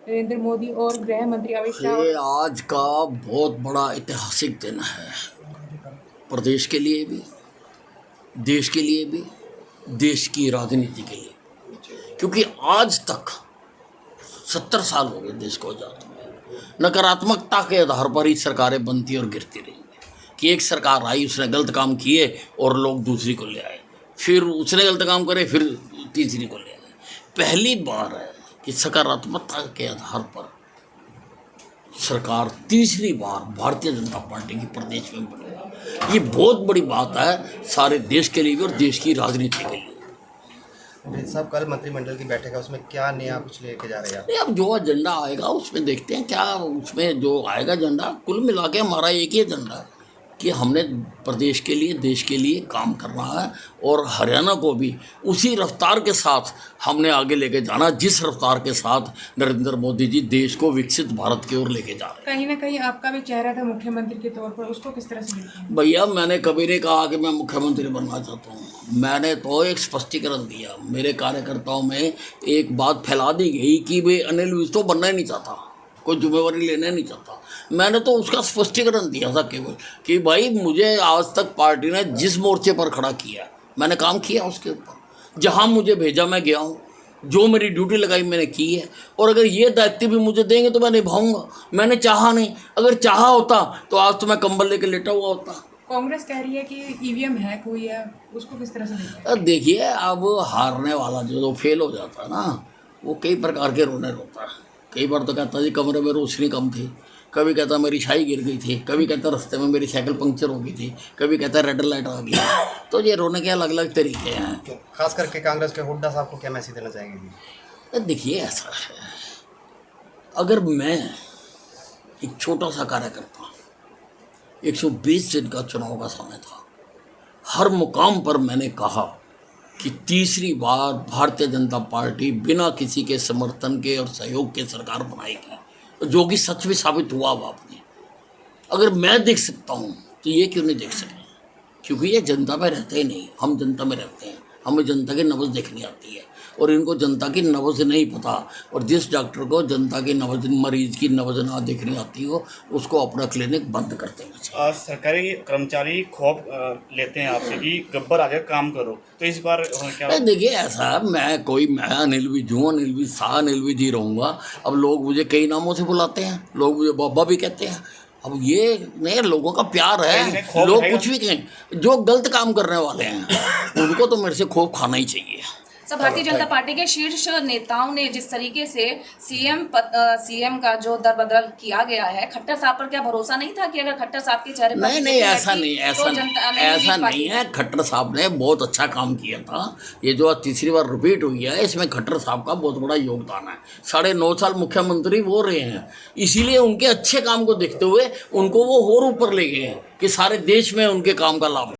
नरेंद्र मोदी और गृह मंत्री अमित शाह। ये आज का बहुत बड़ा ऐतिहासिक दिन है, प्रदेश के लिए भी, देश के लिए भी, देश की राजनीति के लिए, क्योंकि आज तक 70 साल हो गए देश को आजाद हुए। नकारात्मकता के आधार पर ही सरकारें बनती और गिरती रही कि एक सरकार आई, उसने गलत काम किए और लोग दूसरी को ले आए, फिर उसने गलत काम करे, फिर तीसरी को ले आए। पहली बार है कि सकारात्मकता के आधार पर सरकार तीसरी बार भारतीय जनता पार्टी की प्रदेश में बनेगा। ये बहुत बड़ी बात है सारे देश के लिए भी और देश की राजनीति के लिए। साहब, कल मंत्रिमंडल की बैठक है, उसमें क्या नया कुछ लेके जा रहे हैं? अब जो एजेंडा आएगा उसमें देखते हैं क्या उसमें जो आएगा एजेंडा। कुल मिला के हमारा एक ही एजेंडा है कि हमने प्रदेश के लिए, देश के लिए काम करना है और हरियाणा को भी उसी रफ्तार के साथ हमने आगे लेके जाना जिस रफ्तार के साथ नरेंद्र मोदी जी देश को विकसित भारत की ओर लेके जा रहे हैं। कहीं ना कहीं आपका भी चेहरा था मुख्यमंत्री के तौर पर, उसको किस तरह से देखते हैं? भैया, मैंने कभी नहीं कहा कि मैं मुख्यमंत्री बनना चाहता हूँ। मैंने तो एक स्पष्टीकरण दिया, मेरे कार्यकर्ताओं में एक बात फैला दी गई कि भाई अनिल विज तो बनना ही नहीं चाहता, कोई जिम्मेवारी लेना नहीं चाहता। मैंने तो उसका स्पष्टीकरण दिया था केवल कि भाई मुझे आज तक पार्टी ने जिस मोर्चे पर खड़ा किया मैंने काम किया, उसके ऊपर जहां मुझे भेजा मैं गया हूं, जो मेरी ड्यूटी लगाई मैंने की है, और अगर ये दायित्व भी मुझे देंगे तो मैं निभाऊंगा। मैंने चाहा नहीं, अगर चाहा होता तो आज तो मैं कंबल लेके लेटा हुआ होता। कांग्रेस कह रही है कि ईवीएम हैक हुई है, उसको किस तरह से देखते हैं? देखिए, अब हारने वाला जो फेल हो जाता है ना, वो कई प्रकार के रोने रोता है। कई बार तो कहता जी कमरे में रोशनी कम थी, कभी कहता मेरी शाही गिर गई थी, कभी कहता रास्ते में मेरी साइकिल पंक्चर हो गई थी, कभी कहता रेड लाइट आ गई। तो ये रोने के अलग अलग तरीके हैं। तो खास करके कांग्रेस के हुड्डा साहब को क्या मैसेज देना चाहेंगे? देखिए, ऐसा है, अगर मैं एक छोटा सा कार्यकर्ता, 120 दिन का चुनाव का समय था, हर मुकाम पर मैंने कहा कि तीसरी बार भारतीय जनता पार्टी बिना किसी के समर्थन के और सहयोग के सरकार बनाएगी, जो कि सच भी साबित हुआ। अब आपने, अगर मैं देख सकता हूँ तो ये क्यों नहीं देख सकते? क्योंकि ये जनता में रहते ही नहीं, हम जनता में रहते हैं, हमें जनता की नब्ज़ देखनी आती है और इनको जनता की नब्ज़ नहीं पता। और जिस डॉक्टर को जनता की नब्ज़, मरीज की नब्ज़ ना देखनी आती हो, उसको अपना क्लिनिक बंद करते हैं। सरकारी कर्मचारी खौफ लेते हैं आपसे कि गब्बर आकर काम करो, तो इस बार क्या? देखिए, ऐसा है, मैं अनिल विज हूँ, अनिल विज शाह, अनिल विज ही रहूँगा। अब लोग मुझे कई नामों से बुलाते हैं, लोग मुझे बाबा भी कहते हैं। अब ये नहीं, लोगों का प्यार है, लोग कुछ भी कहें। जो गलत काम करने वाले हैं उनको तो मेरे से खौफ खाना ही चाहिए। सब भारतीय जनता पार्टी के शीर्ष नेताओं ने जिस तरीके से सीएम का जो दरबदल किया गया है, खट्टर साहब पर क्या भरोसा नहीं था कि अगर खट्टर साहब के चेहरे पर नहीं, ऐसा नहीं है। खट्टर साहब ने बहुत अच्छा काम किया था। ये जो तीसरी बार रिपीट हुई है, इसमें खट्टर साहब का बहुत बड़ा योगदान है। 9.5 साल मुख्यमंत्री वो रहे हैं, इसीलिए उनके अच्छे काम को देखते हुए उनको वो और ऊपर ले गए हैं कि सारे देश में उनके काम का लाभ